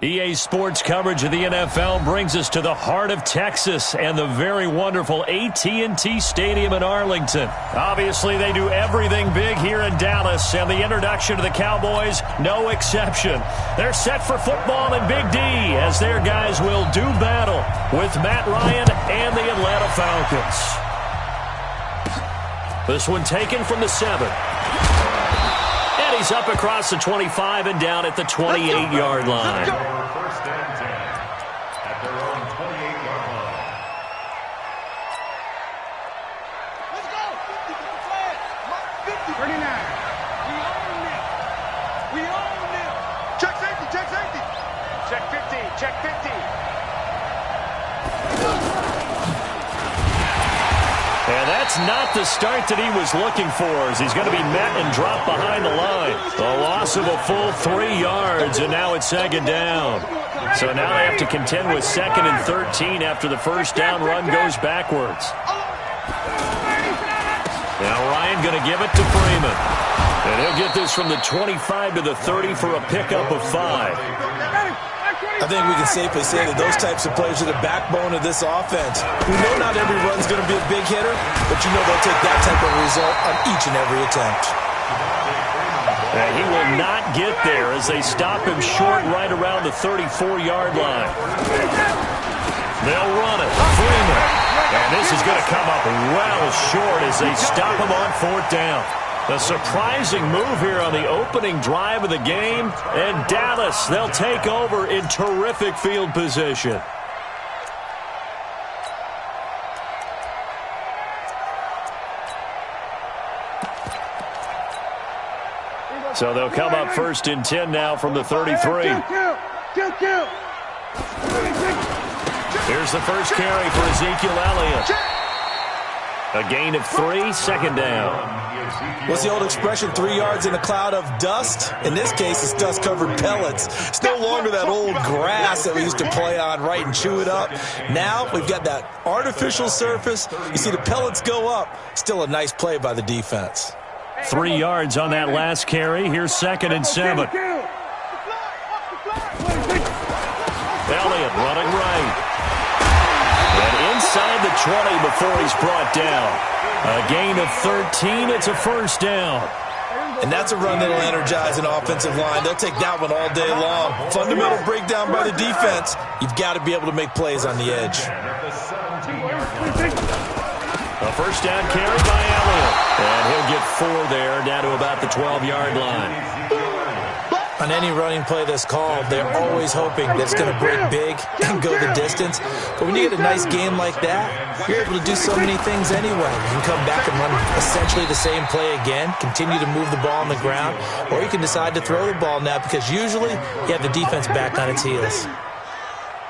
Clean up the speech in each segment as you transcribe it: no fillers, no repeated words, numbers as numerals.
EA Sports coverage of the NFL brings us to the heart of Texas and the very wonderful AT&T Stadium in Arlington. Obviously, they do everything big here in Dallas, and the introduction to the Cowboys, no exception. They're set for football in Big D as their guys will do battle with Matt Ryan and the Atlanta Falcons. This one taken from the 7. And he's up across the 25 and down at the 28-yard line. First and 10 at their own 28-yard line. Let's go. 50 for the flag. 50. 39. We own it. We own it. Check safety. Check safety. Check 50. Check 50. And that's not the start that he was looking for, as he's going to be met and dropped behind the line. A loss of a full 3 yards, and now it's second down. So now they have to contend with 2nd and 13 after the first down run goes backwards. Now Ryan going to give it to Freeman. And he'll get this from the 25 to the 30 for a pickup of 5. I think we can safely say that those types of plays are the backbone of this offense. We know not every run's going to be a big hitter, but you know they'll take that type of result on each and every attempt. And he will not get there as they stop him short right around the 34-yard line. They'll run it. Freeman. And this is going to come up well short as they stop him on 4th down. A surprising move here on the opening drive of the game. And Dallas, they'll take over in terrific field position. So they'll come up 1st and 10 now from the 33. Here's the first carry for Ezekiel Elliott. A gain of 3, 2nd down. What's the old expression, 3 yards in a cloud of dust? In this case, it's dust-covered pellets. It's no longer that old grass that we used to play on, right, and chew it up. Now we've got that artificial surface. You see the pellets go up. Still a nice play by the defense. 3 yards on that last carry. Here's 2nd and 7. Elliott running right. And inside the 20 before he's brought down. A gain of 13. It's a first down. And that's a run that'll energize an offensive line. They'll take that one all day long. Fundamental breakdown by the defense. You've got to be able to make plays on the edge. A first down carry by Elliott. And he'll get 4 there, down to about the 12-yard line. On any running play that's called, they're always hoping that it's going to break big and go the distance. But when you get a nice game like that, you're able to do so many things anyway. You can come back and run essentially the same play again, continue to move the ball on the ground, or you can decide to throw the ball now because usually you have the defense back on its heels.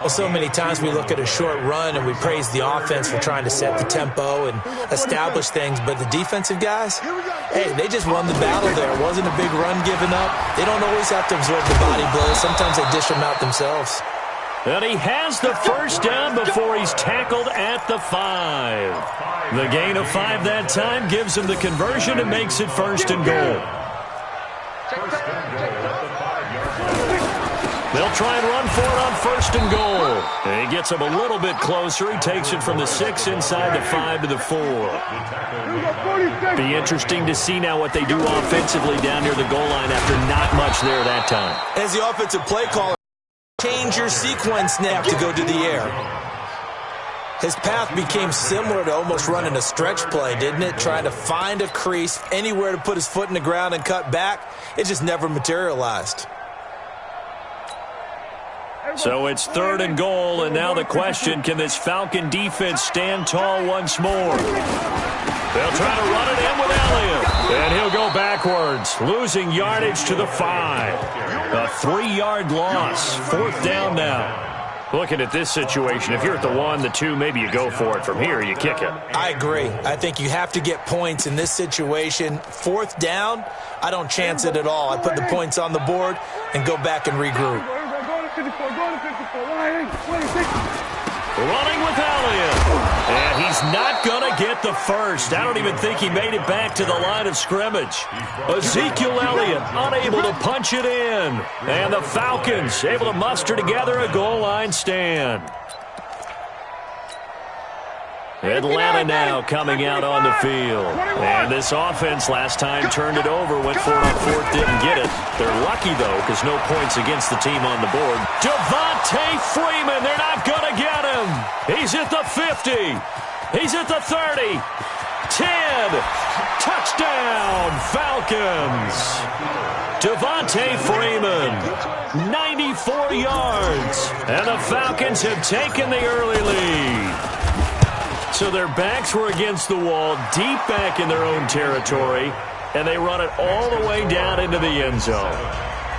Well, so many times we look at a short run and we praise the offense for trying to set the tempo and establish things, but the defensive guys, hey, they just won the battle there. It wasn't a big run given up. They don't always have to absorb the body blows. Sometimes they dish them out themselves. And he has the first down before he's tackled at the 5. The gain of 5 that time gives him the conversion and makes it 1st and goal. They'll try and run for it on 1st and goal. And he gets him a little bit closer. He takes it from the 6 inside the 5 to the 4. Be interesting to see now what they do offensively down near the goal line after not much there that time. As the offensive play caller, change your sequence snap to go to the air. His path became similar to almost running a stretch play, didn't it? Trying to find a crease, anywhere to put his foot in the ground and cut back. It just never materialized. So it's 3rd and goal, and now the question, can this Falcon defense stand tall once more? They'll try to run it in with Elliott, and he'll go backwards, losing yardage to the 5. A 3-yard loss, 4th down now. Looking at this situation, if you're at the 1, the 2, maybe you go for it. From here, you kick it. I agree. I think you have to get points in this situation. 4th down, I don't chance it at all. I put the points on the board and go back and regroup. Running with Elliott. And he's not going to get the first. I don't even think he made it back to the line of scrimmage. Ezekiel Elliott unable to punch it in. And the Falcons able to muster together a goal line stand. Atlanta now coming out on the field. And this offense last time turned it over, went for it on fourth, didn't get it. They're lucky, though, because no points against the team on the board. Devontae Freeman, they're not going to get him. He's at the 50. He's at the 30. 10. Touchdown, Falcons. Devontae Freeman, 94 yards. And the Falcons have taken the early lead. So their backs were against the wall, deep back in their own territory, and they run it all the way down into the end zone.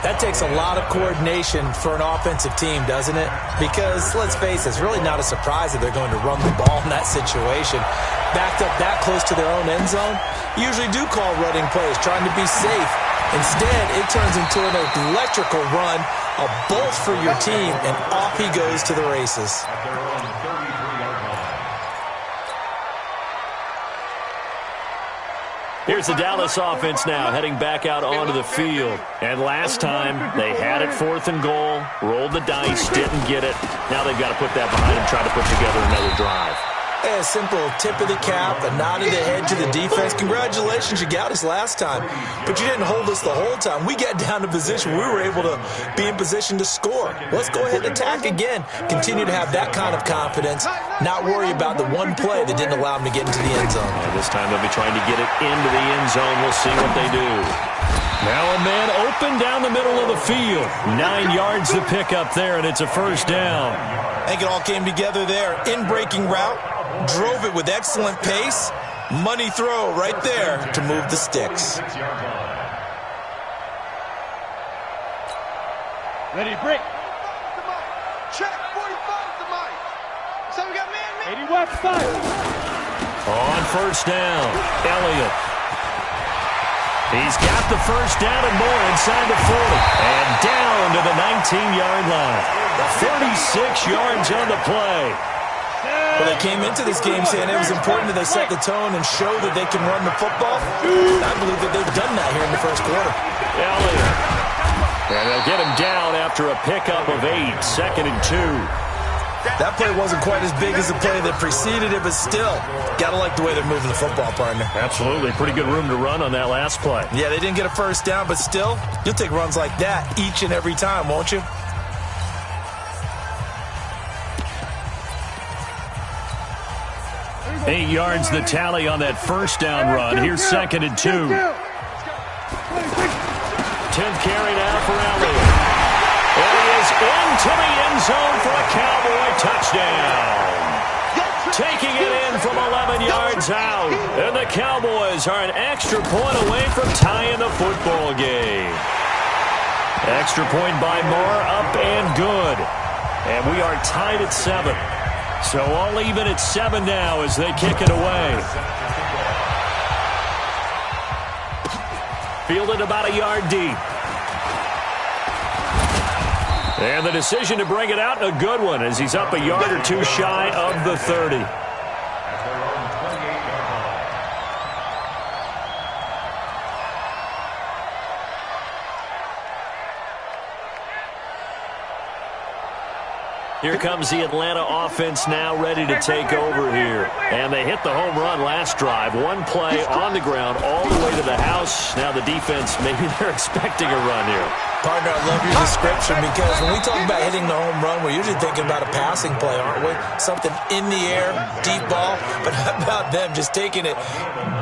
That takes a lot of coordination for an offensive team, doesn't it? Because, let's face it, it's really not a surprise that they're going to run the ball in that situation. Backed up that close to their own end zone, usually do call running plays, trying to be safe. Instead, it turns into an electrical run, a bolt for your team, and off he goes to the races. Here's the Dallas offense now heading back out onto the field. And last time they had it 4th and goal, rolled the dice, didn't get it. Now they've got to put that behind them, try to put together another drive. A simple tip of the cap, a nod of the head to the defense. Congratulations, you got us last time. But you didn't hold us the whole time. We got down to position. We were able to be in position to score. Let's go ahead and attack again. Continue to have that kind of confidence. Not worry about the one play that didn't allow them to get into the end zone. And this time they'll be trying to get it into the end zone. We'll see what they do. Now a man open down the middle of the field. 9 yards to pick up there, and it's a first down. I think it all came together there. In-breaking route. Drove it with excellent pace. Money throw right there to move the sticks. Ready, break. Check, 45 to Mike. So we got man. 80 watts, 5. On first down, Elliott. He's got the first down and more inside the 40. And down to the 19-yard line. 36 yards on the play. Well, they came into this game saying it was important that they set the tone and show that they can run the football. I believe that they've done that here in the first quarter. Elliott. And they'll get him down after a pickup of 8, 2nd and 2. That play wasn't quite as big as the play that preceded it, but still, got to like the way they're moving the football, partner. Absolutely. Pretty good room to run on that last play. Yeah, they didn't get a first down, but still, you'll take runs like that each and every time, won't you? Eight yards the tally on that first down run. Here's 2nd and 2. 10th carry now for Elliott. And he is into the end zone for a Cowboy touchdown. Taking it in from 11 yards out. And the Cowboys are an extra point away from tying the football game. Extra point by Moore, up and good. And we are tied at 7. So all even at 7 now as they kick it away. Fielded about a yard deep. And the decision to bring it out, a good one, as he's up a yard or two shy of the 30. Here comes the Atlanta offense now ready to take over here. And they hit the home run last drive. One play on the ground all the way to the house. Now the defense, maybe they're expecting a run here. Partner, I love your description because when we talk about hitting the home run, we're usually thinking about a passing play, aren't we? Something in the air, deep ball. But how about them just taking it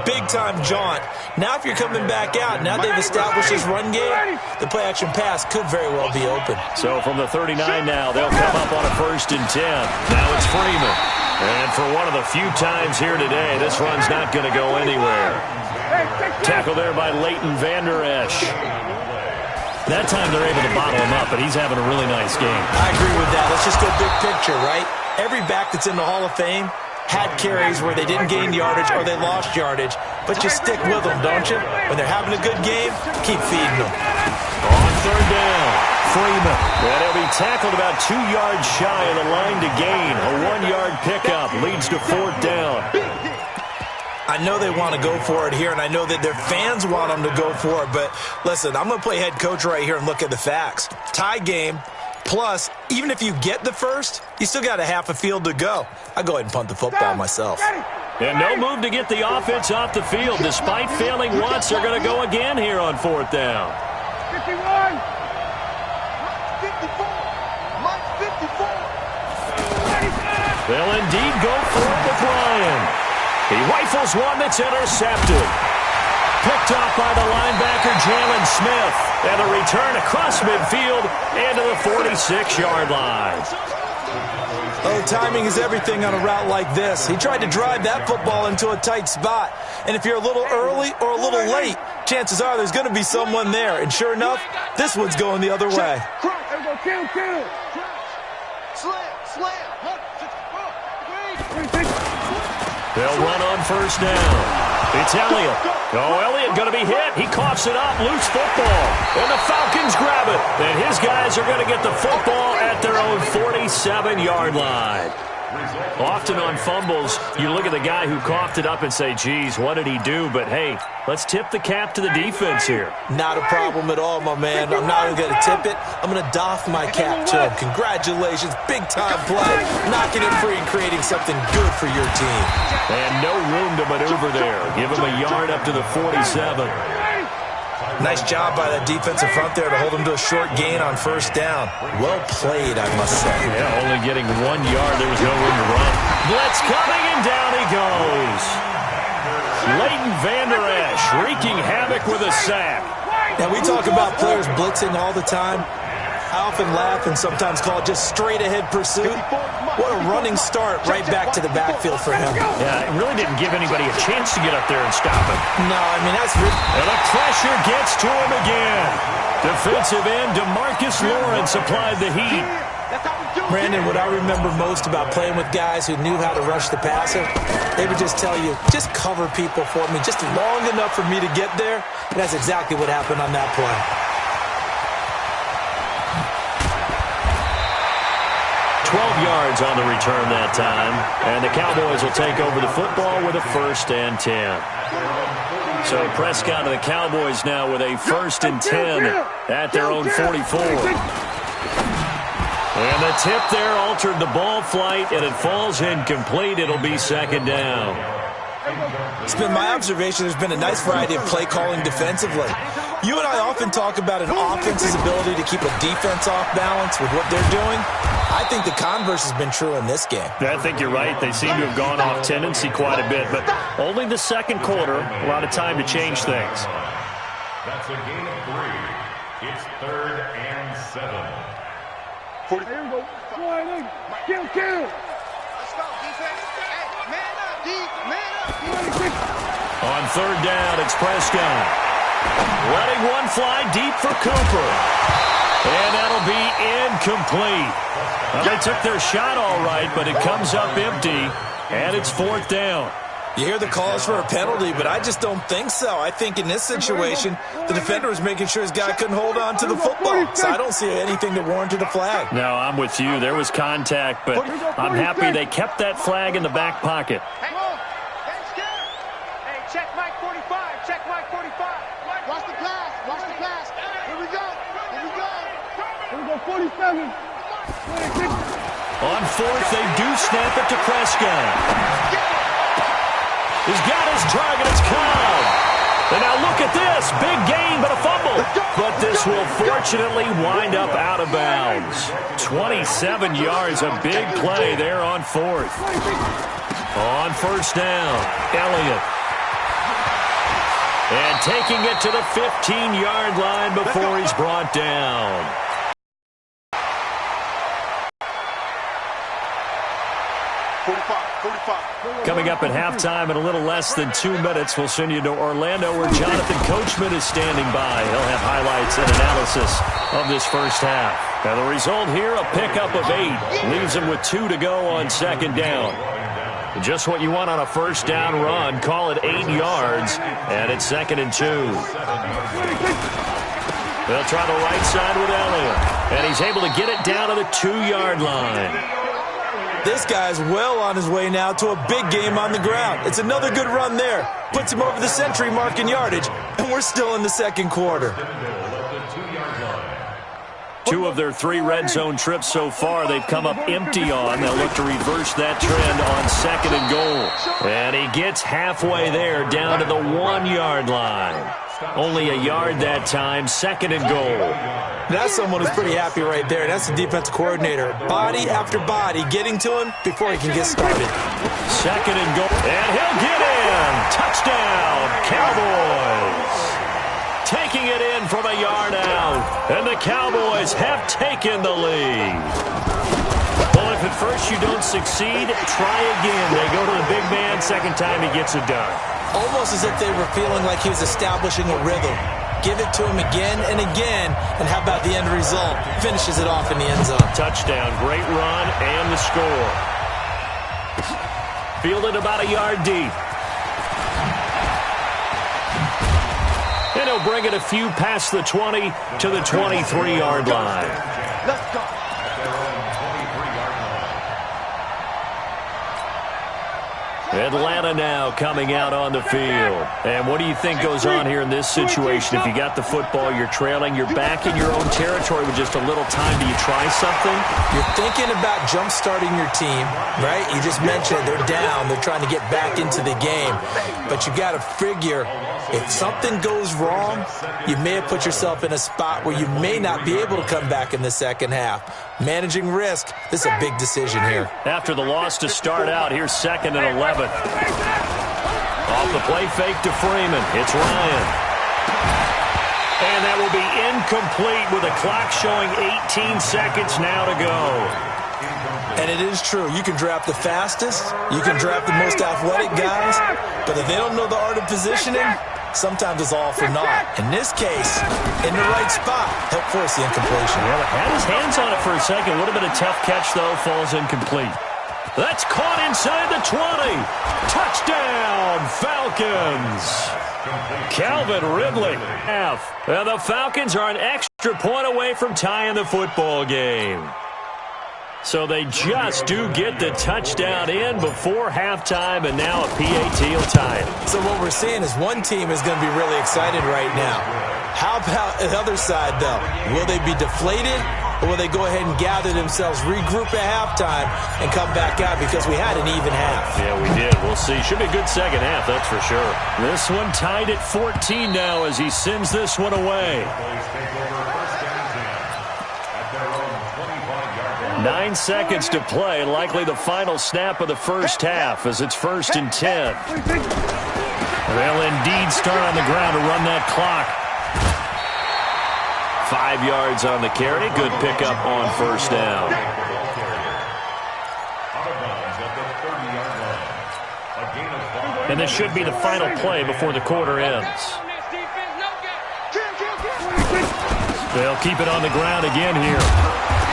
big-time jaunt? Now if you're coming back out, now they've established this run game, the play-action pass could very well be open. So from the 39 now, they'll come up on a 1st and 10. Now it's Freeman. And for one of the few times here today, this run's not going to go anywhere. Tackle there by Leighton Vander Esch. That time they're able to bottle him up, but he's having a really nice game. I agree with that. Let's just go big picture, right? Every back that's in the Hall of Fame had carries where they didn't gain yardage or they lost yardage, but you stick with them, don't you? When they're having a good game, keep feeding them. On 3rd down, Freeman. And he'll be tackled about 2 yards shy of the line to gain. A 1-yard pickup leads to 4th down. I know they want to go for it here, and I know that their fans want them to go for it. But listen, I'm going to play head coach right here and look at the facts. Tie game. Plus, even if you get the first, you still got a half a field to go. I'll go ahead and punt the football myself. And no move to get the offense off the field. Despite failing once, they're going to go again here on 4th down. 51. 54. Mike 54. They'll indeed go for it with Ryan. He rifles one that's intercepted. Picked off by the linebacker, Jalen Smith. And a return across midfield into the 46-yard line. Oh, timing is everything on a route like this. He tried to drive that football into a tight spot. And if you're a little early or a little late, chances are there's going to be someone there. And sure enough, this one's going the other way. Kill. Slam. They'll run on 1st down. It's Elliott. Oh, Elliott going to be hit. He coughs it up. Loose football. And the Falcons grab it. And his guys are going to get the football at their own 47-yard line. Often on fumbles, you look at the guy who coughed it up and say, geez, what did he do? But, hey, let's tip the cap to the defense here. Not a problem at all, my man. I'm not even going to tip it. I'm going to doff my cap to him. Congratulations. Big-time play. Knocking it free and creating something good for your team. And no room to maneuver there. Give him a yard up to the 47. Nice job by that defensive front there to hold him to a short gain on 1st down. Well played, I must say. Yeah, only getting 1 yard. There was no room to run. Blitz coming, and down he goes. Leighton Vander Esch wreaking havoc with a sack. Now, we talk about players blitzing all the time. I often laugh and sometimes call it just straight-ahead pursuit. What a running start right back to the backfield for him. Yeah, it really didn't give anybody a chance to get up there and stop him. No, I mean, that's... And the pressure gets to him again. Defensive end DeMarcus Lawrence applied the heat. Brandon, what I remember most about playing with guys who knew how to rush the passer, they would just tell you, just cover people for me, just long enough for me to get there. And that's exactly what happened on that play. 12 yards on the return that time. And the Cowboys will take over the football with a 1st and 10. So Prescott and the Cowboys now with a 1st and 10 at their own 44. And the tip there altered the ball flight, and it falls incomplete. It'll be 2nd down. It's been my observation there's been a nice variety of play calling defensively. You and I often talk about an offense's ability to keep a defense off balance with what they're doing. I think the converse has been true in this game. I think you're right. They seem to have gone off tendency quite a bit, but only the 2nd quarter, a lot of time to change things. That's a gain of 3. It's 3rd and 7. Here we go. Kill. Let's go, defense. Hey, man up, D. Man up. On 3rd down, it's Prescott. Letting one fly deep for Cooper. And that'll be incomplete. Well, they took their shot all right, but it comes up empty, and it's 4th down. You hear the calls for a penalty, but I just don't think so. I think in this situation, the defender was making sure his guy couldn't hold on to the football. So I don't see anything that warranted a flag. No, I'm with you. There was contact, but I'm happy they kept that flag in the back pocket. Hey, check Mike 45. Check Mike 45. Watch the pass. Here we go. 47. On 4th, they do snap it to Prescott. He's got his target. It's Cobb. And now look at this. Big gain, but a fumble. But this will fortunately wind up out of bounds. 27 yards, a big play there on 4th. On 1st down, Elliott. And taking it to the 15-yard line before he's brought down. Coming up at halftime in a little less than 2 minutes, we'll send you to Orlando where Jonathan Coachman is standing by. He'll have highlights and analysis of this first half. Now the result here, a pickup of 8. Leaves him with 2 to go on 2nd down. Just what you want on a 1st down run. Call it 8 yards, and it's 2nd and 2. They'll try the right side with Elliott. And he's able to get it down to the 2-yard line. This guy's well on his way now to a big game on the ground. It's another good run there. Puts him over the century mark in yardage, and we're still in the second quarter. 2 of their 3 red zone trips so far they've come up empty on. They'll look to reverse that trend on 2nd and goal. And he gets halfway there down to the 1-yard line. Only a yard that time, 2nd and goal. That's someone who's pretty happy right there. That's the defense coordinator. Body after body getting to him before he can get started. 2nd and goal. And he'll get in. Touchdown, Cowboys. Taking it in from a yard out. And the Cowboys have taken the lead. Well, if at first you don't succeed, try again. They go to the big man. Second time he gets it done. Almost as if they were feeling like he was establishing a rhythm. Give it to him again and again, and how about the end result? Finishes it off in the end zone. Touchdown, great run, and the score. Fielded about a yard deep. And he'll bring it a few past the 20 to the 23-yard line. Let's go. Atlanta now coming out on the field. And what do you think goes on here in this situation? If you got the football, you're trailing, you're back in your own territory with just a little time. Do you try something? You're thinking about jump-starting your team, right? You just mentioned they're down. They're trying to get back into the game. But you got to figure if something goes wrong, you may have put yourself in a spot where you may not be able to come back in the second half. Managing risk, this is a big decision here. After the loss to start out, here's 2nd and 11. Off the play fake to Freeman. It's Ryan. And that will be incomplete with a clock showing 18 seconds now to go. And it is true. You can draft the fastest. You can draft the most athletic guys. But if they don't know the art of positioning, sometimes it's all for naught. In this case, in the right spot, help force the incompletion. Well, had his hands on it for a second. Would have been a tough catch, though. Falls incomplete. That's caught inside the 20. Touchdown, Falcons. Calvin Ridley. And the Falcons are an extra point away from tying the football game. So they just do get the touchdown in before halftime, and now a PAT will tie it. So what we're seeing is one team is going to be really excited right now. How about the other side, though? Will they be deflated, or will they go ahead and gather themselves, regroup at halftime, and come back out because we had an even half? Yeah, we did. We'll see. Should be a good second half, that's for sure. This one tied at 14 now as he sends this one away. 9 seconds to play, likely the final snap of the first half as it's 1st and 10. They'll indeed start on the ground to run that clock. 5 yards on the carry. Good pickup on 1st down. And this should be the final play before the quarter ends. They'll keep it on the ground again here.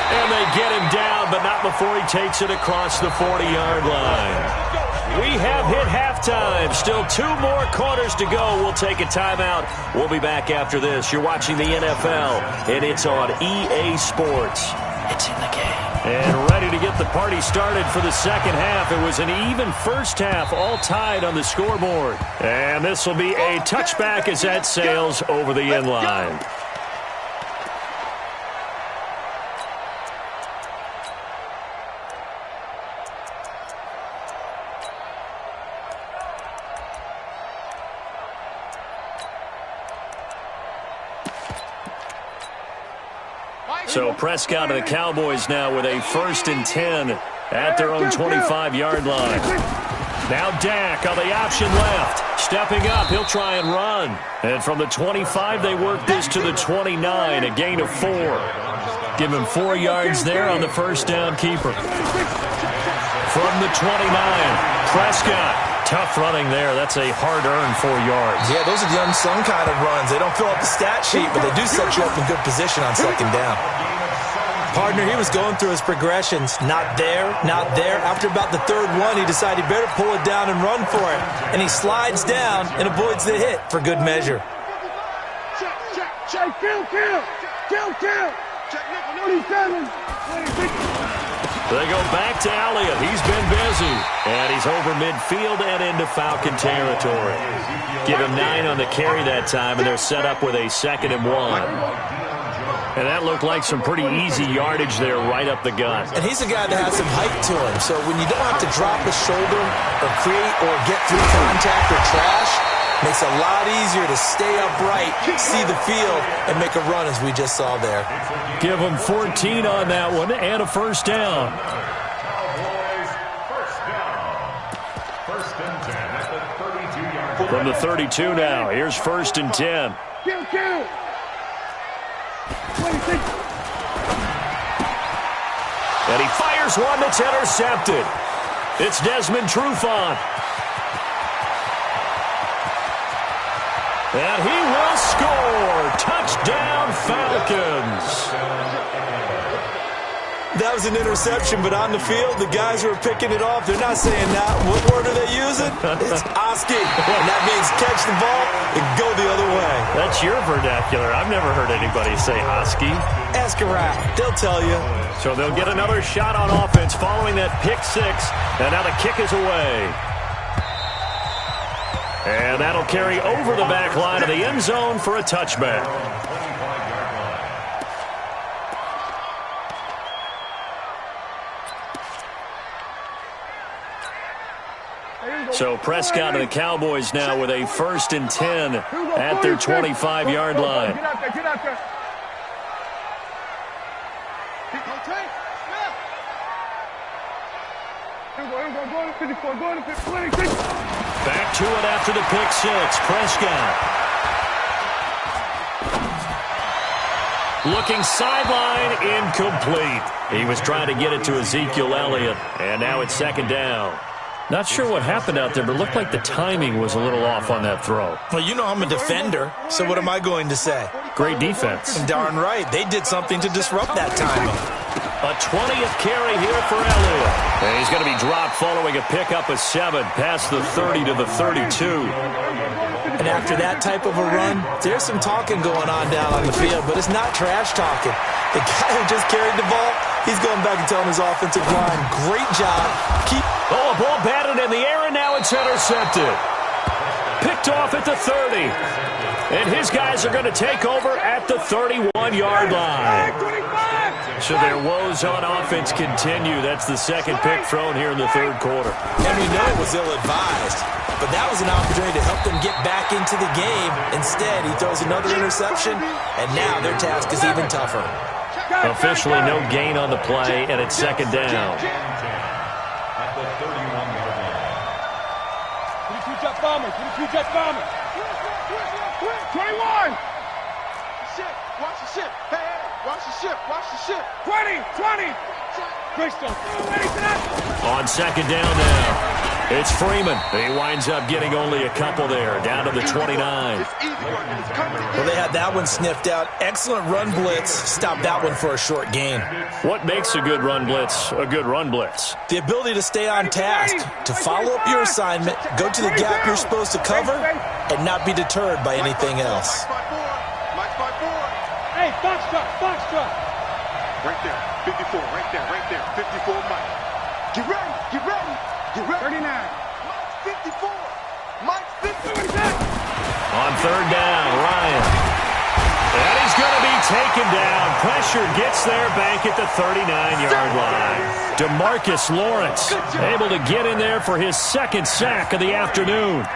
And they get him down, but not before he takes it across the 40-yard line. We have hit halftime. Still 2 more quarters to go. We'll take a timeout. We'll be back after this. You're watching the NFL, and it's on EA Sports. It's in the game. And ready to get the party started for the second half. It was an even first half, all tied on the scoreboard. And this will be a touchback as that sails over the end line. So Prescott and the Cowboys now with a 1st and 10 at their own 25-yard line. Now Dak on the option left. Stepping up, he'll try and run. And from the 25, they work this to the 29, a gain of 4. Give him 4 yards there on the first down keeper. From the 29, Prescott. Tough running there. That's a hard-earned 4 yards. Yeah, those are the unsung kind of runs. They don't fill up the stat sheet, but they do set you up in good position on second down. Partner, he was going through his progressions. Not there, not there. After about the 3rd one, he decided he better pull it down and run for it. And he slides down and avoids the hit for good measure. Check, check. Check, kill. Check nickel, no, he's coming. They go back to Elliott. He's been busy. And he's over midfield and into Falcon territory. Give him 9 on the carry that time, and they're set up with a 2nd and 1. And that looked like some pretty easy yardage there right up the gut. And he's a guy that has some height to him. So when you don't have to drop a shoulder or create or get through contact or trash, makes it a lot easier to stay upright, see the field, and make a run as we just saw there. Give him 14 on that one and a first down. Cowboys first down. First and 10 at the 32-yard line. From the 32 now, here's 1st and 10. Kill. 26. And he fires one that's intercepted. It's Desmond Trufant. And he will score. Touchdown, Falcons. That was an interception, but on the field, the guys who are picking it off, they're not saying that. What word are they using? It's Oski. And that means catch the ball and go the other way. That's your vernacular. I've never heard anybody say Oski. Ask around. They'll tell you. So they'll get another shot on offense following that pick 6. And now the kick is away. And that'll carry over the back line of the end zone for a touchback. So Prescott and the Cowboys now with a 1st and 10 at their 25-yard line. Get out there. Go to 26. Back to it after the pick 6. Prescott. Looking sideline, incomplete. He was trying to get it to Ezekiel Elliott, and now it's 2nd down. Not sure what happened out there, but it looked like the timing was a little off on that throw. Well, you know I'm a defender, so what am I going to say? Great defense. Darn right. They did something to disrupt that timing. A 20th carry here for Elliott. And he's going to be dropped following a pickup of 7 past the 30 to the 32. And after that type of a run, there's some talking going on down on the field, but it's not trash talking. The guy who just carried the ball, he's going back and telling his offensive line, great job. A ball batted in the air, and now it's intercepted. Picked off at the 30. And his guys are going to take over at the 31-yard line. So their woes on offense continue. That's the 2nd pick thrown here in the 3rd quarter. And we know it was ill-advised, but that was an opportunity to help them get back into the game. Instead, he throws another interception, and now their task is even tougher. Officially no gain on the play, and it's 2nd down. At the 31-yard line. 22-jet bomber. 22-jet bomber. 21. Watch the ship. Hey, watch the ship. 20. Bristol. On 2nd down now. It's Freeman. He winds up getting only a couple there, down to the 29. Well, they had that one sniffed out. Excellent run blitz. Stopped that one for a short gain. What makes a good run blitz a good run blitz? The ability to stay on task, to follow up your assignment, go to the gap you're supposed to cover, and not be deterred by anything else. Hey, box truck. Right there, 54, right there, 54, Mike. Get ready. 39. Mike 54. Mike 54. On 3rd down, Ryan. And he's going to be taken down. Pressure gets there, back at the 39-yard line. DeMarcus Lawrence able to get in there for his 2nd sack of the afternoon.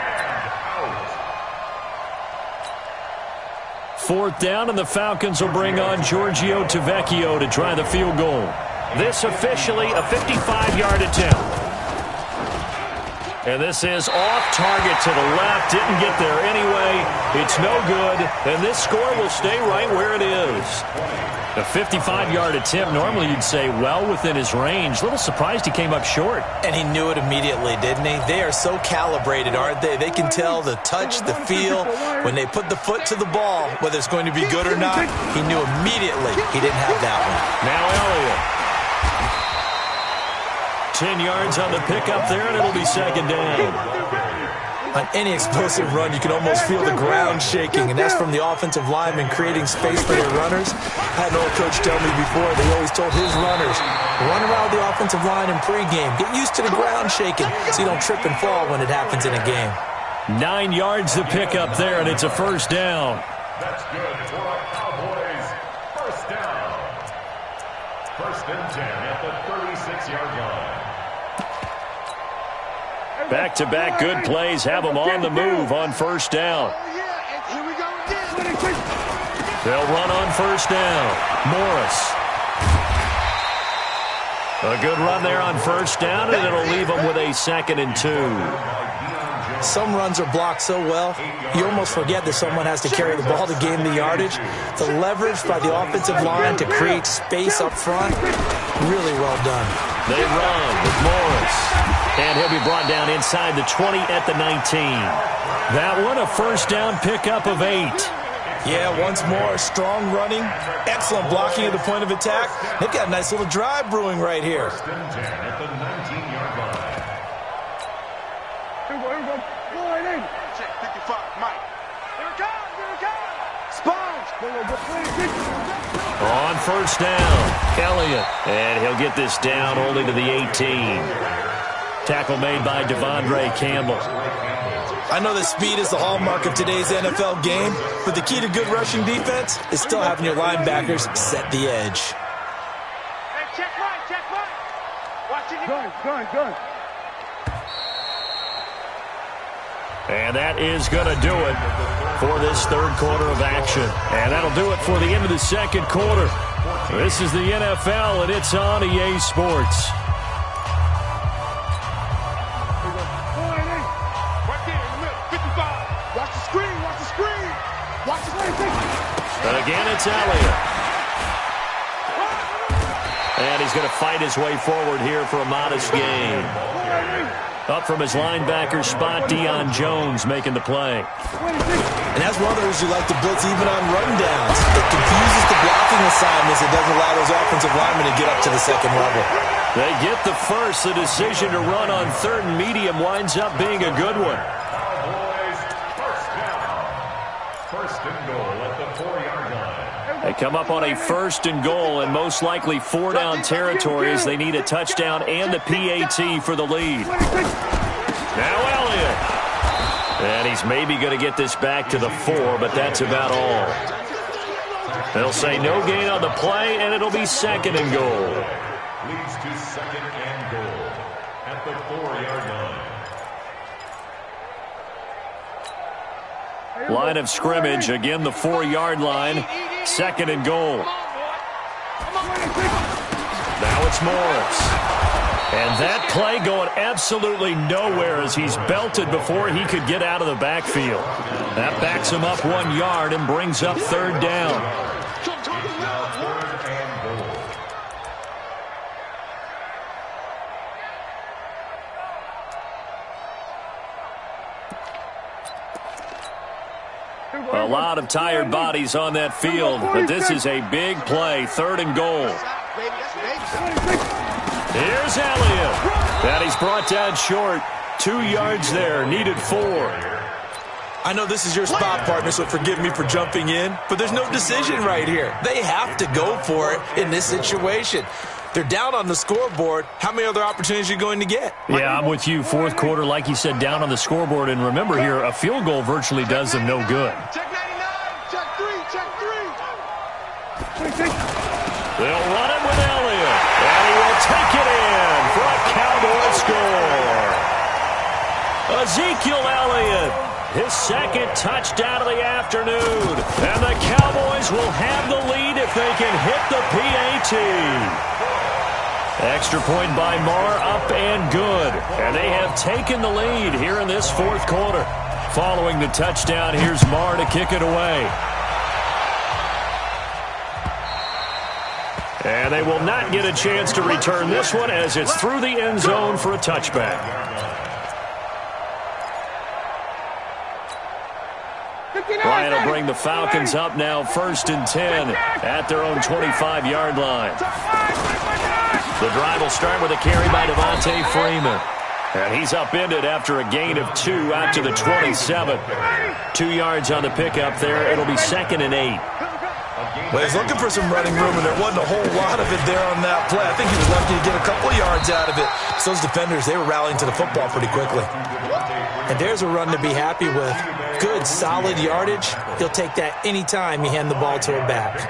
4th down, and the Falcons will bring on Giorgio Tavecchio to try the field goal. This officially a 55-yard attempt. And this is off target to the left. Didn't get there anyway. It's no good. And this score will stay right where it is. A 55-yard attempt, normally you'd say well within his range. A little surprised he came up short. And he knew it immediately, didn't he? They are so calibrated, aren't they? They can tell the touch, the feel. When they put the foot to the ball, whether it's going to be good or not, he knew immediately he didn't have that one. Now Elliott. 10 yards on the pickup there, and it'll be 2nd down. On any explosive run, you can almost feel the ground shaking, and that's from the offensive linemen creating space for their runners. I had an old coach tell me before, they always told his runners, run around the offensive line in pregame. Get used to the ground shaking so you don't trip and fall when it happens in a game. 9 yards to pick up there, and it's a first down. That's good for the Cowboys. First down. First and 10 at the 36-yard line. Back-to-back good plays have them on the move on first down. Here we go again. They'll run on first down. Morris. A good run there on first down, and it'll leave them with a 2nd and 2. Some runs are blocked so well, you almost forget that someone has to carry the ball to gain the yardage. The leverage by the offensive line to create space up front, really well done. They run with Morris. And he'll be brought down inside the 20 at the 19. That one, a first down pickup of 8. Yeah, once more, strong running, excellent blocking at the point of attack. They've got a nice little drive brewing right here. First and 10 at the 19-yard line. Here we go. Line in. Check 55, Mike. Here it comes, here it comes. Sponge. On first down, Elliott. And he'll get this down only to the 18. Tackle made by Devondre Campbell. I know that speed is the hallmark of today's NFL game, but the key to good rushing defense is still having your linebackers set the edge. Hey, check Mike, check Mike. Watch it. Gun. And that is going to do it for this third quarter of action. And that'll do it for the end of the second quarter. This is the NFL, and it's on EA Sports. And again, it's Elliott. And he's going to fight his way forward here for a modest gain. Up from his linebacker spot, Deion Jones making the play. And that's one of the reasons you like to blitz even on rundowns. It confuses the blocking assignments. It doesn't allow those offensive linemen to get up to the second level. They get the first. The decision to run on third and medium winds up being a good one. First and goal at the 4-yard line. They come up on a first and goal and most likely 4-down territory as they need a touchdown and a PAT for the lead. Now Elliott. And he's maybe going to get this back to the 4, but that's about all. They'll say no gain on the play, and it'll be 2nd and goal. Leads to 2nd and goal at the 4-yard line. Line of scrimmage, again the 4-yard line, 2nd and goal. Now it's Morris. And that play going absolutely nowhere as he's belted before he could get out of the backfield. That backs him up 1 yard and brings up 3rd down. A lot of tired bodies on that field, but this is a big play, 3rd and goal. Here's Elliott. And he's brought down short. 2 yards there, needed 4. I know this is your spot, partner, so forgive me for jumping in, but there's no decision right here. They have to go for it in this situation. They're down on the scoreboard. How many other opportunities are you going to get? Yeah, I'm with you. Fourth quarter, like you said, down on the scoreboard. And remember here, a field goal virtually does them no good. Check 99, check 3, check 3. They'll run it with Elliott. And he will take it in for a Cowboy score. Ezekiel Elliott, his 2nd touchdown of the afternoon. And the Cowboys will have the lead if they can hit the PAT. Extra point by Marr, up and good. And they have taken the lead here in this 4th quarter. Following the touchdown, here's Marr to kick it away. And they will not get a chance to return this one as it's through the end zone for a touchback. Ryan will bring the Falcons up now 1st and 10 at their own 25-yard line. The drive will start with a carry by Devontae Freeman. And he's upended after a gain of 2 out to the 27. 2 yards on the pickup there. It'll be 2nd and 8. Well, he's looking for some running room, and there wasn't a whole lot of it there on that play. I think he was lucky to get a couple of yards out of it. So those defenders, they were rallying to the football pretty quickly. And there's a run to be happy with. Good, solid yardage. He'll take that any time you hand the ball to a back.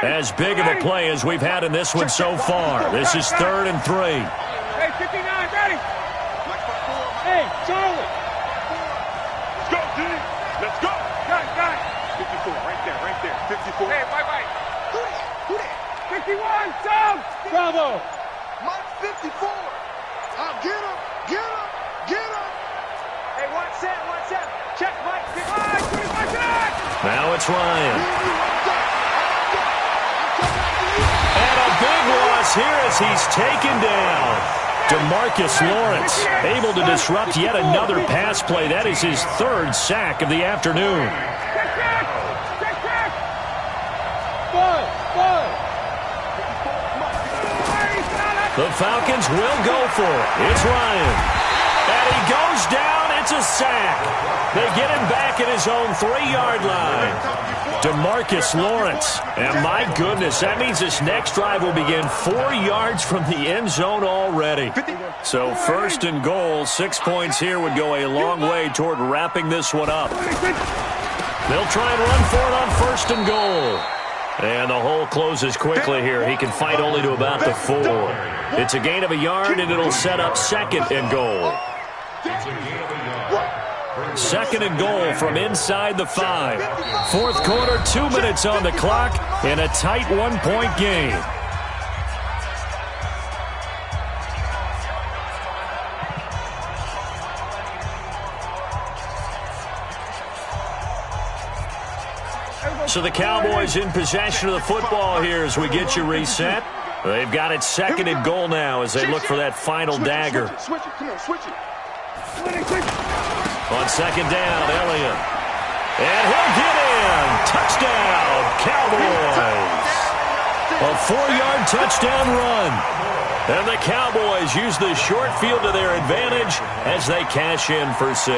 As big of a play as we've had in this one so far. This is 3rd and 3. Hey, 59, ready? Hey, Charlie. Let's go, D. Let's go. Got it. 54, right there. 54. Hey, bye. Who that? 51, Tom. Bravo. Mike 54. Get him. Hey, watch that. Check, Mike. 25. Now it's Ryan. And a big loss here as he's taken down. DeMarcus Lawrence able to disrupt yet another pass play. That is his 3rd sack of the afternoon. The Falcons will go for it. It's Ryan. And he goes down. It's a sack. They get him back at his own 3-yard line. DeMarcus Lawrence. And my goodness, that means this next drive will begin 4 yards from the end zone already. So 1st and goal, 6 points here would go a long way toward wrapping this one up. They'll try and run for it on 1st and goal. And the hole closes quickly here. He can fight only to about the 4. It's a gain of a yard, and it'll set up 2nd and goal. 2nd and goal from inside the 5. 4th quarter, 2 minutes on the clock in a tight 1-point game. So the Cowboys in possession of the football here as we get you reset. They've got it 2nd and goal now as they look for that final dagger. On 2nd down, Elliott. And he'll get in. Touchdown, Cowboys. A 4-yard touchdown run. And the Cowboys use the short field to their advantage as they cash in for 6.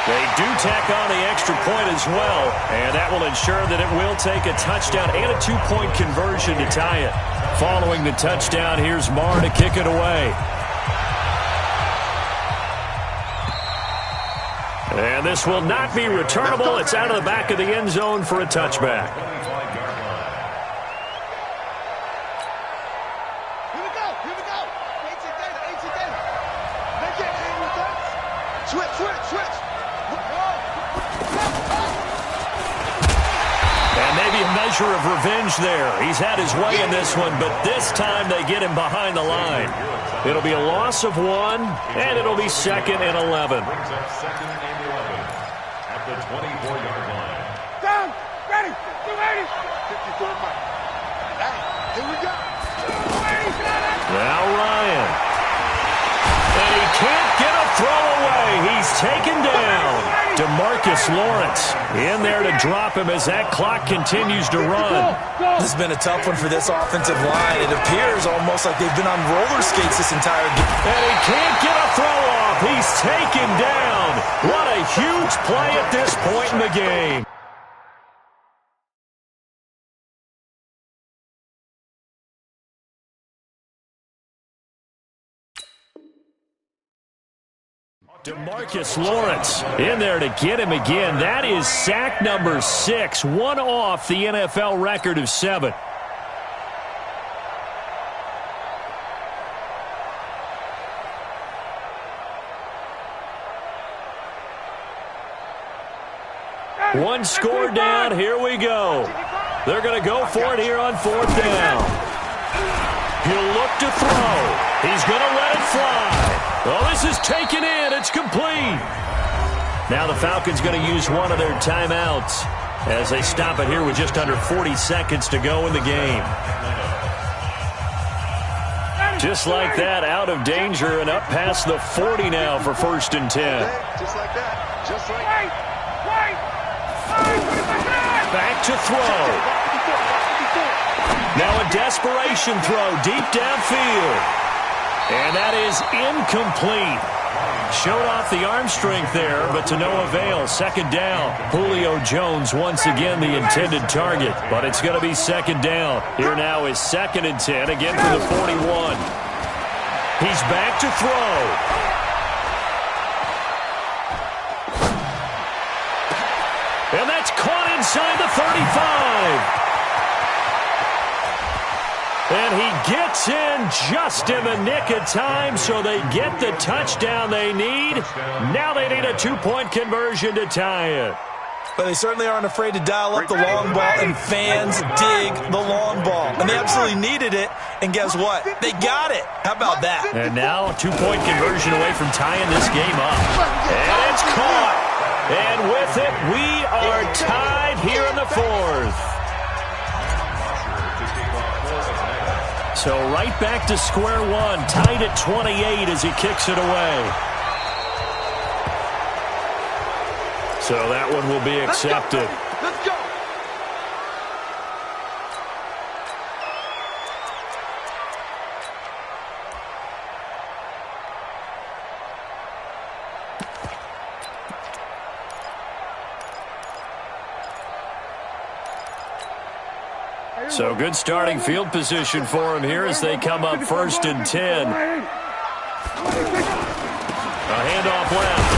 They do tack on the extra point as well, and that will ensure that it will take a touchdown and a 2-point conversion to tie it. Following the touchdown, here's Marr to kick it away. And this will not be returnable. It's out of the back of the end zone for a touchback. Here we go. 18 data. They can't hang with us. Switch. And maybe a measure of revenge there. He's had his way in this one, but this time they get him behind the line. It'll be a loss of 1, and it'll be 2nd and 11. Brings up 2nd and 11 at the 24-yard line. Down, ready, 280. 54 miles. Here we go. 280. Now Ryan. And he can't get a throw away. He's taken down. DeMarcus Lawrence in there to drop him as that clock continues to run. This has been a tough one for this offensive line. It appears almost like they've been on roller skates this entire game. And he can't get a throw off. He's taken down. What a huge play at this point in the game. DeMarcus Lawrence in there to get him again. That is sack number 6, one off the NFL record of 7. One score down. Here we go. They're going to go for it here on 4th down. He'll look to throw. He's going to let it fly. Oh, this is taken in. It's complete. Now the Falcons going to use one of their timeouts as they stop it here with just under 40 seconds to go in the game. Just like that, out of danger and up past the 40 now for 1st and 10. Just like that. Just like Back to throw. Now a desperation throw deep downfield. And that is incomplete. Showed off the arm strength there, but to no avail. 2nd down. Julio Jones once again the intended target, but it's going to be 2nd down. Here now is 2nd and 10, again for the 41. He's back to throw. And that's caught inside the 35. And he gets in just in the nick of time, so they get the touchdown they need. Now they need a 2-point conversion to tie it. But they certainly aren't afraid to dial up the long ball, and fans dig the long ball. And they absolutely needed it, and guess what? They got it. How about that? And now a 2-point conversion away from tying this game up. And it's caught. And with it, we are tied here in the 4th. So right back to square one, tied at 28 as he kicks it away. So that one will be accepted. Let's go. So good starting field position for him here as they come up 1st and 10. A handoff left,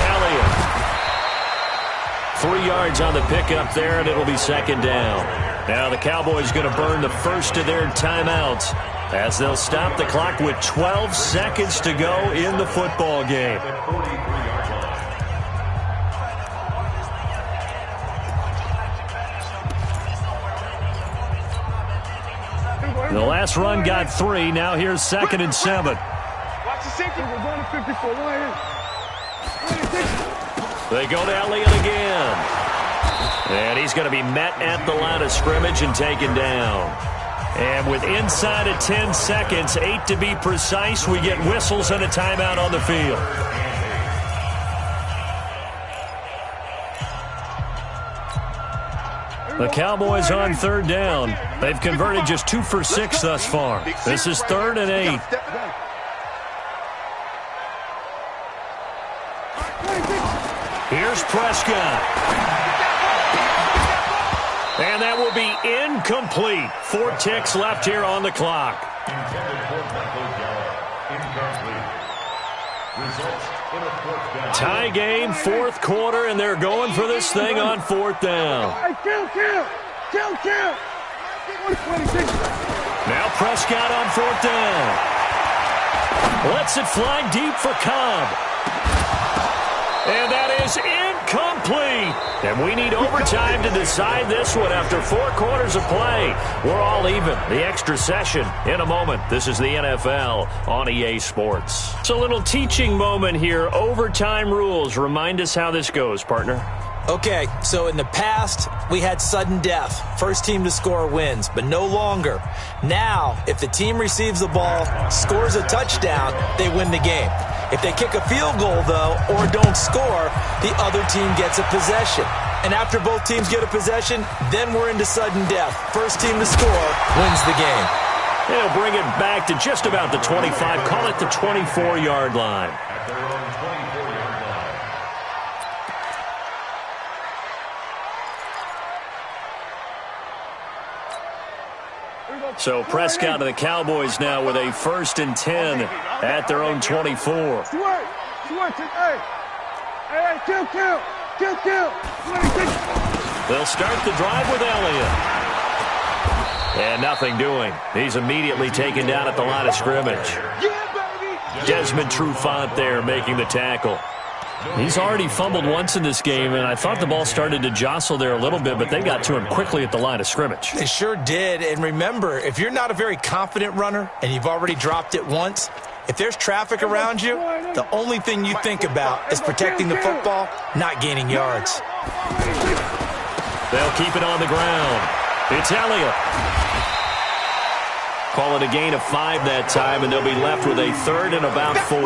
Elliott. 3 yards on the pickup there, and it'll be 2nd down. Now the Cowboys going to burn the first of their timeouts as they'll stop the clock with 12 seconds to go in the football game. The last run got 3. Now here's 2nd and 7. Watch the safety. We're going to 54. They go to Elliott again. And he's going to be met at the line of scrimmage and taken down. And with inside of 10 seconds, 8 to be precise, we get whistles and a timeout on the field. The Cowboys on 3rd down. They've converted just 2 for 6 thus far. This is 3rd and 8. Here's Prescott. And that will be incomplete. 4 ticks left here on the clock. Tie game, 4th quarter, and they're going for this thing on 4th down. Kill. Now Prescott on 4th down. Lets it fly deep for Cobb. And that is incomplete. And we need overtime to decide this one after 4 quarters of play. We're all even. The extra session in a moment. This is the NFL on EA Sports. It's a little teaching moment here. Overtime rules. Remind us how this goes, partner. Okay, so in the past, we had sudden death. First team to score wins, but no longer. Now, if the team receives the ball, scores a touchdown, they win the game. If they kick a field goal, though, or don't score, the other team gets a possession. And after both teams get a possession, then we're into sudden death. First team to score wins the game. They'll bring it back to just about the 25. Call it the 24-yard line. So Prescott of the Cowboys now with a 1st and 10 at their own 24. They'll start the drive with Elliott. And nothing doing. He's immediately taken down at the line of scrimmage. Desmond Trufant there making the tackle. He's already fumbled once in this game, and I thought the ball started to jostle there a little bit, but they got to him quickly at the line of scrimmage. They sure did. And remember, if you're not a very confident runner and you've already dropped it once, if there's traffic around you, the only thing you think about is protecting the football, not gaining yards. They'll keep it on the ground. It's Elliott. Call it a gain of 5 that time, and they'll be left with a 3rd and about 4.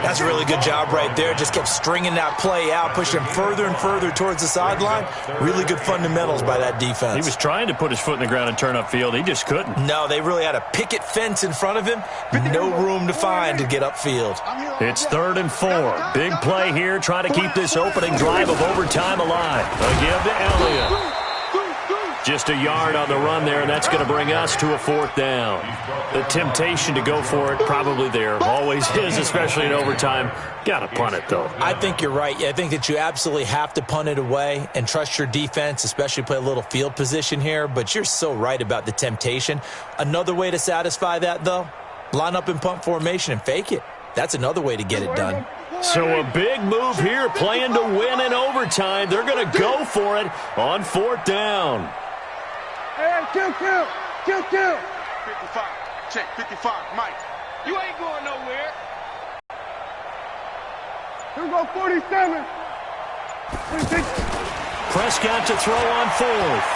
That's a really good job right there. Just kept stringing that play out, pushing him further and further towards the sideline. Really good fundamentals by that defense. He was trying to put his foot in the ground and turn upfield. He just couldn't. No, they really had a picket fence in front of him. No room to find to get upfield. It's 3rd and 4. Big play here, trying to keep this opening drive of overtime alive. A give to Elliott. Just a yard on the run there, and that's going to bring us to a 4th down. The temptation to go for it probably there. Always is, especially in overtime. Got to punt it, though. I think you're right. I think that you absolutely have to punt it away and trust your defense, especially play a little field position here. But you're so right about the temptation. Another way to satisfy that, though, line up in punt formation and fake it. That's another way to get it done. So a big move here, playing to win in overtime. They're going to go for it on 4th down. Hey, kill. 55. Check, 55. Mike. You ain't going nowhere. Here we go, 47. 46. Prescott to throw on 4th.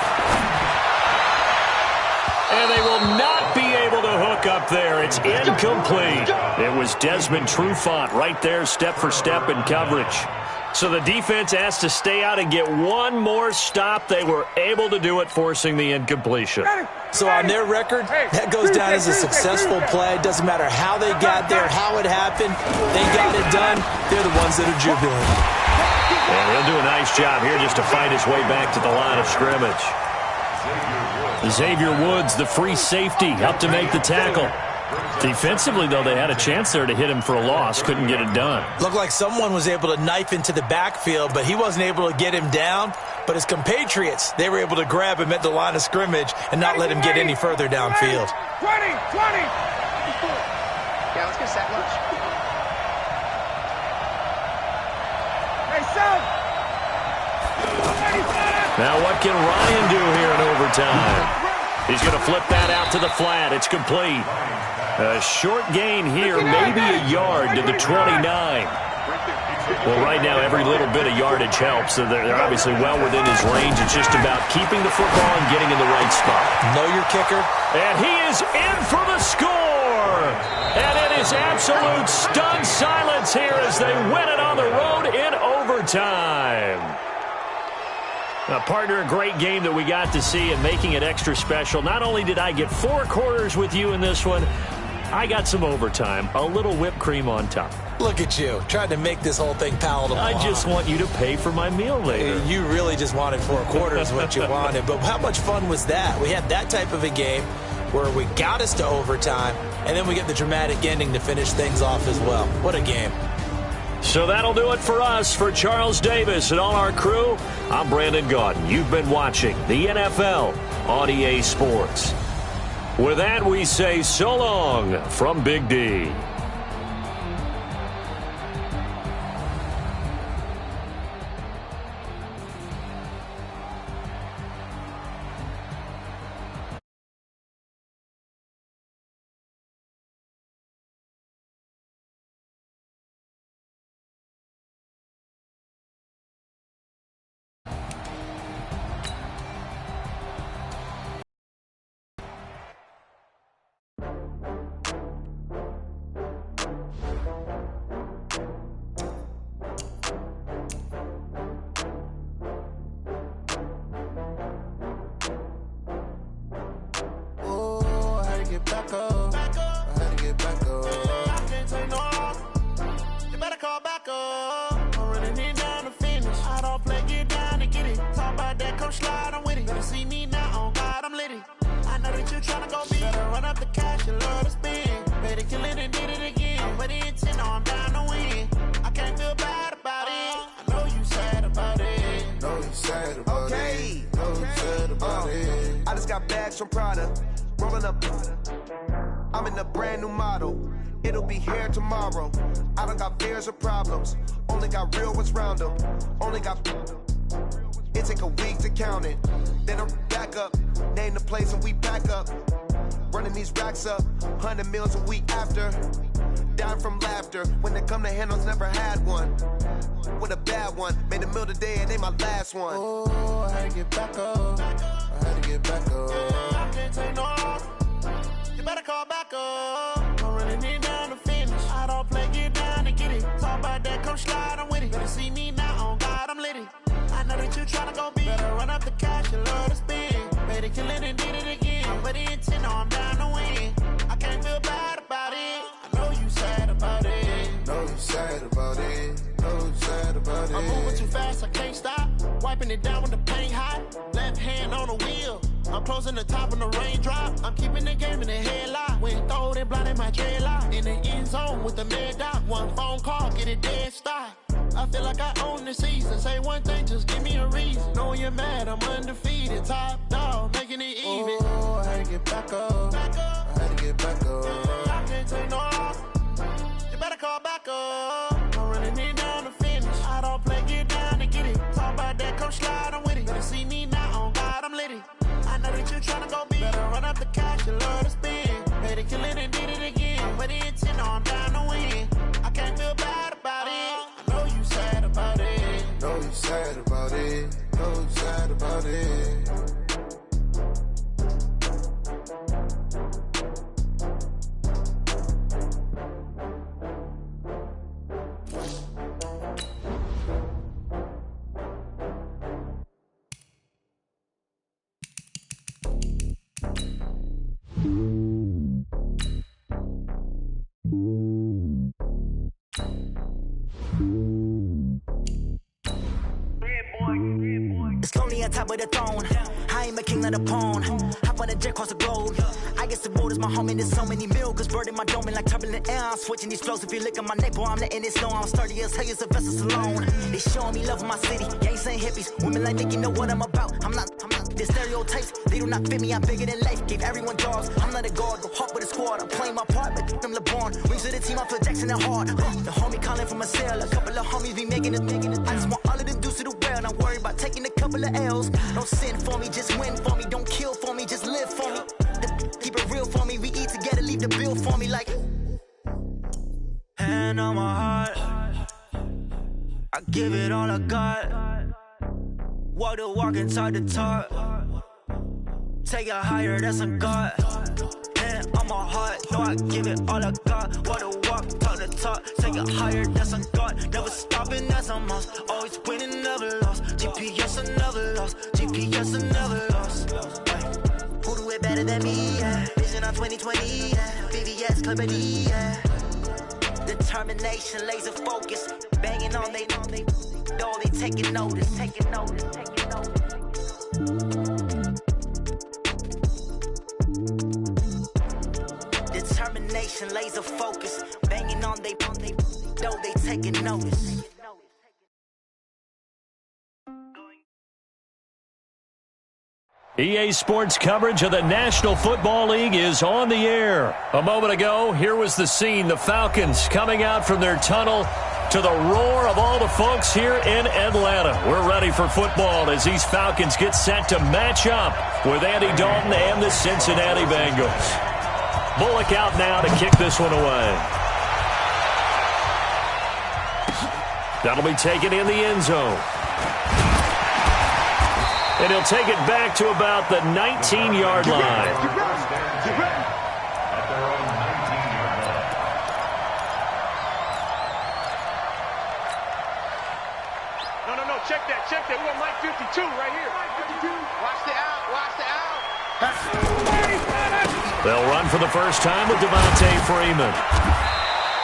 And they will not be able to hook up there. It's incomplete. It was Desmond Trufant right there, step for step in coverage. So the defense asked to stay out and get one more stop. They were able to do it, forcing the incompletion. So on their record, that goes down as a successful play. Doesn't matter how they got there, how it happened. They got it done. They're the ones that are jubilant. And he'll do a nice job here just to fight his way back to the line of scrimmage. Xavier Woods, the free safety, up to make the tackle. Defensively, though, they had a chance there to hit him for a loss. Couldn't get it done. Looked like someone was able to knife into the backfield, but he wasn't able to get him down. But his compatriots, they were able to grab him at the line of scrimmage and not let him get any further downfield. 20. Yeah, let's get sack lunch. Hey, South. Now what can Ryan do here in overtime? He's going to flip that out to the flat. It's complete. A short gain here, maybe a yard to the 29. Well, right now, every little bit of yardage helps. So they're obviously well within his range. It's just about keeping the football and getting in the right spot. Know your kicker. And he is in for the score. And it is absolute stunned silence here as they win it on the road in overtime. Now, partner, a great game that we got to see and making it extra special. Not only did I get 4 quarters with you in this one, I got some overtime, a little whipped cream on top. Look at you, trying to make this whole thing palatable. I just want you to pay for my meal later. You really just wanted 4 quarters what you wanted. But how much fun was that? We had that type of a game where we got us to overtime, and then we get the dramatic ending to finish things off as well. What a game. So that'll do it for us. For Charles Davis and all our crew, I'm Brandon Gaudin. You've been watching the NFL on EA Sports. With that, we say so long from Big D. From Prada, rolling up. I'm in a brand new model. It'll be here tomorrow. I don't got fears or problems. Only got real ones round them. Only got. It take a week to count it. Then I'm back up. Name the place and we pack up. Running these racks up. 100 meals a week after. Dying from laughter. When they come to handles, never had one. With a bad one. Made a meal today and they my last one. Oh, I had to get back up. I had to get back up. I can't take no. better call back up. I'm running it down to finish. I don't play, get down and get it. Talk about that, come slide, I'm with it. Better see me now, on God, I'm litty. I know that you tryna go big. Better run up the cash, you love to spend. Better kill it and did it again. I'm with the intent, no, I'm down to win. I can't feel bad about it. I know you sad about it. Know you sad about it. Know you sad about it. I'm moving too fast, I can't stop. Wiping it down when the paint hot. Left hand on the wheel. I'm closing the top when the raindrop. I'm keeping the game in the headlock. When throwed and blinded my dreadlock. In the end zone with the mad dot. One phone call, get it dead stop. I feel like I own the season. Say one thing, just give me a reason. Knowing you're mad, I'm undefeated. Top dog, making it even. Oh, I had to get back up. I had to get back up. I can't take no off. You better call back up. I'm running it down to finish. I don't play, get down to get it. Talk about that, come slide, I'm with it. Better see me now, on God, I'm litty. I know that you tryna go big. Better run up the cash, you love to spend. Better kill it and did it again. But the intent, no, I'm down to win. I can't feel bad about it. I know you sad about it. Know you sad about it. Know you sad about it. It's lonely on top of the throne. I am a king of the pawn. Hop on a jet across the globe. I guess the road is my home and there's so many milk. Bird in my dome and like turbulent air. I'm switching these flows. If you look at my neck, boy, I'm letting it slow. I'm sturdy as hell as a vessel alone. They showing me love in my city. Gangs and hippies. Women like Nick, you know what I'm about. I'm not the stereotypes. They do not fit me. I'm bigger than life. Gave everyone jobs. I'm not a guard. Go hard with a squad. I'm playing my part, but I'm LeBron. Wings of the team. I feel Jackson and hard. The homie calling from a cell. A couple of homies be making it. I just want all of them dudes to do well. Not worry about taking a couple of L's. Don't sin for me, just win for me. Don't kill for me, just live for me. Keep it real for me. We eat together, leave the bill for me like. Hand on my heart, I give it all I got. Walk the walk and talk the talk. Take it higher, that's a God. Hand on my heart, no, I give it all I got. Walk the walk, talk the talk. Take it higher, that's a God. Never stopping, that's a must. Always winning, never lost. GPS, I never lost. GPS, I never lost. Who do it better than me? Yeah. Vision on 2020. Yeah. VVS, Clarity. Yeah. Determination, laser focus. Banging on they know they taking notice. Taking notice. Taking notice. Determination, laser focus. Banging on they know they taking notice. EA Sports coverage of the National Football League is on the air. A moment ago, here was the scene. The Falcons coming out from their tunnel to the roar of all the folks here in Atlanta. We're ready for football as these Falcons get set to match up with Andy Dalton and the Cincinnati Bengals. Bullock out now to kick this one away. That'll be taken in the end zone. And he'll take it back to about the 19-yard line. No, check that. We got Mike 52 right here. Watch the out. They'll run for the first time with Devontae Freeman.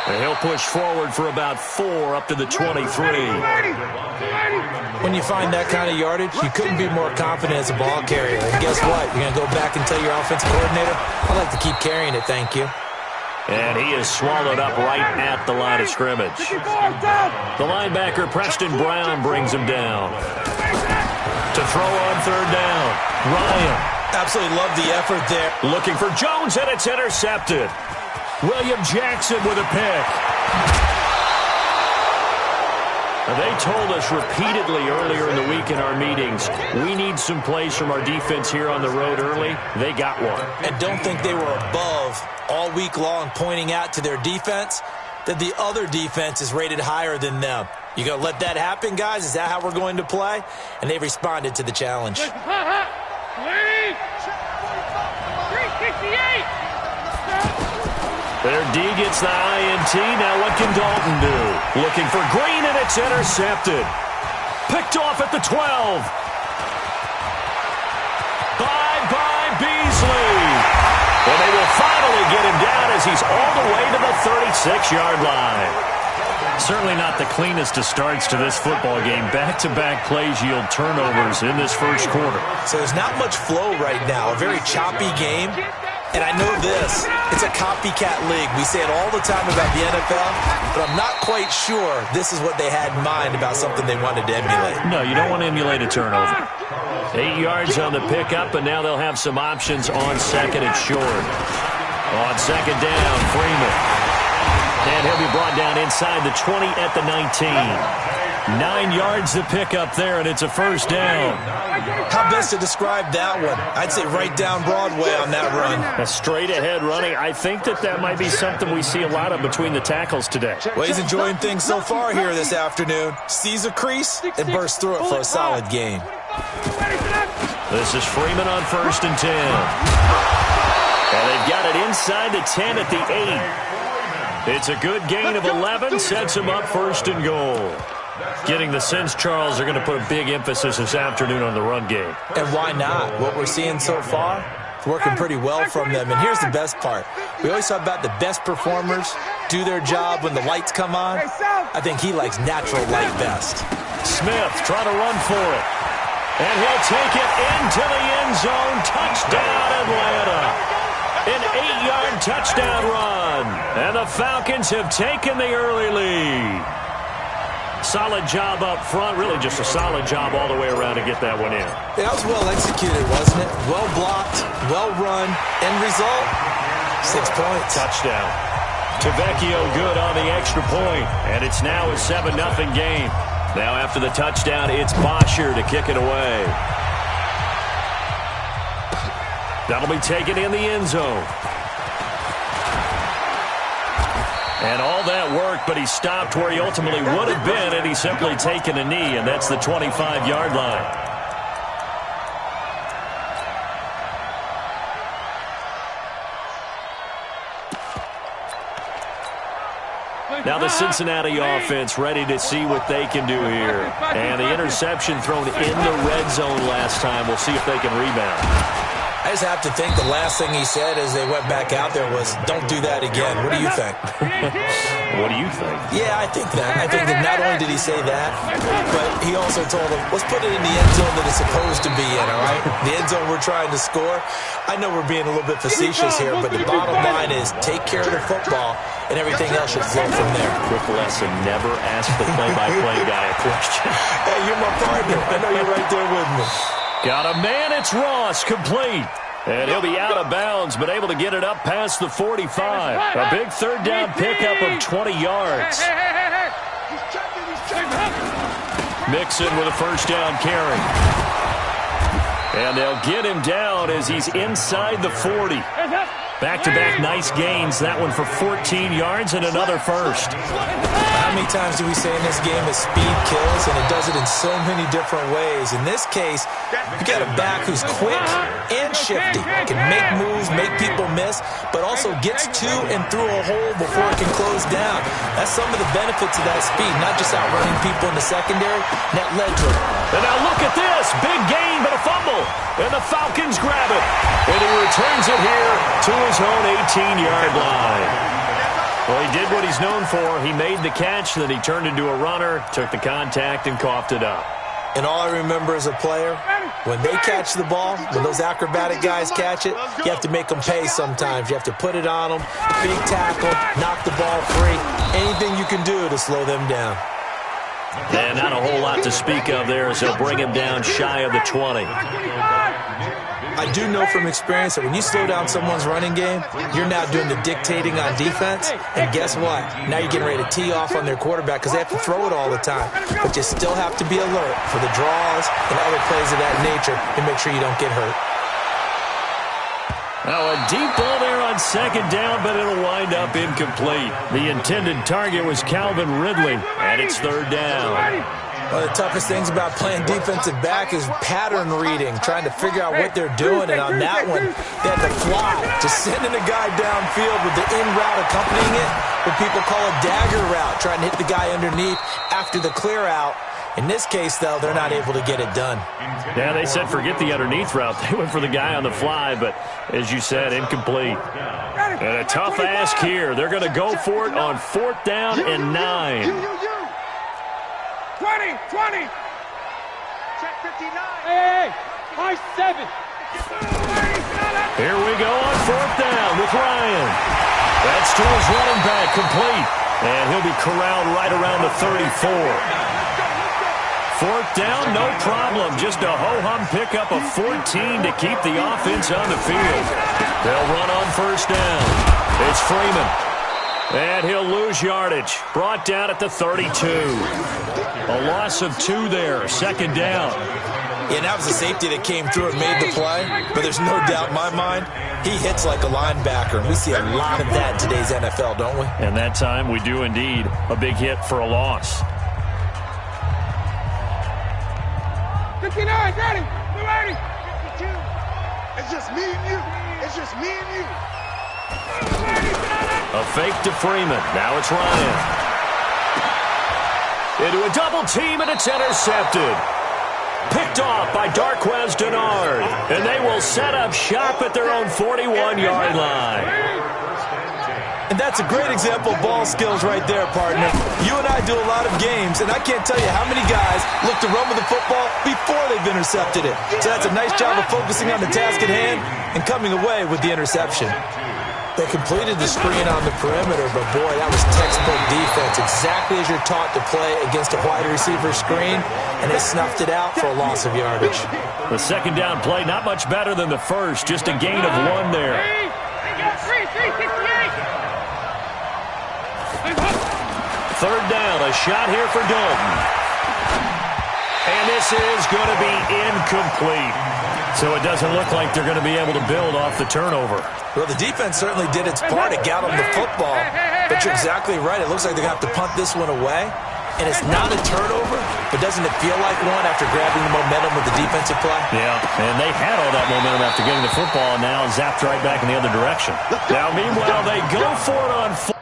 And he'll push forward for about 4 up to the 23. When you find that kind of yardage, you couldn't be more confident as a ball carrier. And guess what? You're going to go back and tell your offensive coordinator, I'd like to keep carrying it, thank you. And he is swallowed up right at the line of scrimmage. The linebacker, Preston Brown, brings him down. To throw on third down, Ryan. Absolutely love the effort there. Looking for Jones, and it's intercepted. William Jackson with a pick. They told us repeatedly earlier in the week in our meetings, we need some plays from our defense here on the road early. They got one. And don't think they were above all week long pointing out to their defense that the other defense is rated higher than them. You going to let that happen, guys? Is that how we're going to play? And they've responded to the challenge. 368. Their D gets the INT. Now what can Dalton do? Looking for Green, and it's intercepted. Picked off at the 12. Bye-bye, Beasley. And they will finally get him down as he's all the way to the 36-yard line. Certainly not the cleanest of starts to this football game. Back-to-back plays yield turnovers in this first quarter. So there's not much flow right now. A very choppy game. And I know this, it's a copycat league. We say it all the time about the NFL, but I'm not quite sure this is what they had in mind about something they wanted to emulate. No, you don't want to emulate a turnover. 8 yards on the pickup, and now they'll have some options on second and short. On second down, Freeman. And he'll be brought down inside the 20 at the 19. 9 yards to pick up there, and it's a first down. How best to describe that one? I'd say right down Broadway on that run. A straight-ahead running. I think that might be something we see a lot of between the tackles today. Well, he's enjoying things so far here this afternoon. Sees a crease and bursts through it for a solid gain. This is Freeman on 1st and 10. And they've got it inside the 10 at the 8. It's a good gain of 11, sets him up 1st and goal. Getting the sense, Charles, are going to put a big emphasis this afternoon on the run game. And why not? What we're seeing so far, it's working pretty well from them. And here's the best part. We always talk about the best performers do their job when the lights come on. I think he likes natural light best. Smith trying to run for it. And he'll take it into the end zone. Touchdown, Atlanta. An 8-yard touchdown run. And the Falcons have taken the early lead. Solid job up front. Really just a solid job all the way around to get that one in. That was well executed, wasn't it? Well blocked, well run. End result, 6 points. Touchdown. Tavecchio good on the extra point. And it's now a 7-0 game. Now after the touchdown, it's Bosher to kick it away. That'll be taken in the end zone. And all that work, but he stopped where he ultimately would have been, and he's simply taken a knee, and that's the 25-yard line. Now the Cincinnati offense ready to see what they can do here. And the interception thrown in the red zone last time. We'll see if they can rebound. I just have to think the last thing he said as they went back out there was, don't do that again. What do you think? What do you think? Yeah, I think that. I think that not only did he say that, but he also told them, let's put it in the end zone that it's supposed to be in, all right? The end zone we're trying to score. I know we're being a little bit facetious here, but the bottom line is take care of the football, and everything else should flow from there. Quick lesson, never ask the play-by-play guy a question. Hey, you're my partner. I know you're right there with me. Got a man, it's Ross, complete. And he'll be out of bounds, but able to get it up past the 45. A big third down pickup of 20 yards. Mixon with a first down carry. And they'll get him down as he's inside the 40. Back-to-back nice gains. That one for 14 yards and another first. How many times do we say in this game that speed kills, and it does it in so many different ways? In this case, you got a back who's quick and shifty, can make moves, make people miss, but also gets to and through a hole before it can close down. That's some of the benefits of that speed, not just outrunning people in the secondary. That led to it. And now look at this. Big gain, but a fumble. And the Falcons grab it. And he returns it here to his own 18-yard line. Well, he did what he's known for. He made the catch, then he turned into a runner, took the contact, and coughed it up. And all I remember as a player, when they catch the ball, when those acrobatic guys catch it, you have to make them pay sometimes. You have to put it on them, big tackle, knock the ball free, anything you can do to slow them down. And not a whole lot to speak of there as they'll bring him down shy of the 20. I do know from experience that when you slow down someone's running game, you're now doing the dictating on defense. And guess what? Now you're getting ready to tee off on their quarterback because they have to throw it all the time. But you still have to be alert for the draws and other plays of that nature to make sure you don't get hurt. Now a deep ball there on second down, but it'll wind up incomplete. The intended target was Calvin Ridley, and it's third down. One of the toughest things about playing defensive back is pattern reading, trying to figure out what they're doing. And on that one, they had to fly, just sending a guy downfield with the in route accompanying it, what people call a dagger route, trying to hit the guy underneath after the clear out. In this case, though, they're not able to get it done. Yeah, they said forget the underneath route. They went for the guy on the fly, but as you said, incomplete. And a tough ask here. They're going to go for it on 4th down and 9. 20. Check 59. Hey, high 7. Here we go on 4th down with Ryan. That's to his running back, complete. And he'll be corralled right around the 34. 4th down, no problem. Just a ho-hum pickup of 14 to keep the offense on the field. They'll run on 1st down. It's Freeman. And he'll lose yardage. Brought down at the 32. A loss of 2 there. 2nd down. Yeah, that was a safety that came through and made the play. But there's no doubt in my mind, he hits like a linebacker. And we see a lot of that in today's NFL, don't we? And that time we do indeed. A big hit for a loss. 59, got him. 280. 52. It's just me and you. It's just me and you. A fake to Freeman. Now it's Ryan. Into a double team, and it's intercepted. Picked off by Darquez Denard. And they will set up shop at their own 41-yard line. And that's a great example of ball skills right there, partner. You and I do a lot of games, and I can't tell you how many guys look to run with the football before they've intercepted it. So that's a nice job of focusing on the task at hand and coming away with the interception. They completed the screen on the perimeter, but boy, that was textbook defense, exactly as you're taught to play against a wide receiver screen, and they snuffed it out for a loss of yardage. The 2nd down play, not much better than the first, just a gain of 1 there. 3rd down, a shot here for Dalton. And this is going to be incomplete. So it doesn't look like they're going to be able to build off the turnover. Well, the defense certainly did its part to get them the football. But you're exactly right. It looks like they're going to have to punt this one away. And it's not a turnover, but doesn't it feel like one after grabbing the momentum with the defensive play? Yeah, and they had all that momentum after getting the football, and now zapped right back in the other direction. Now, meanwhile, they go for it on 4th.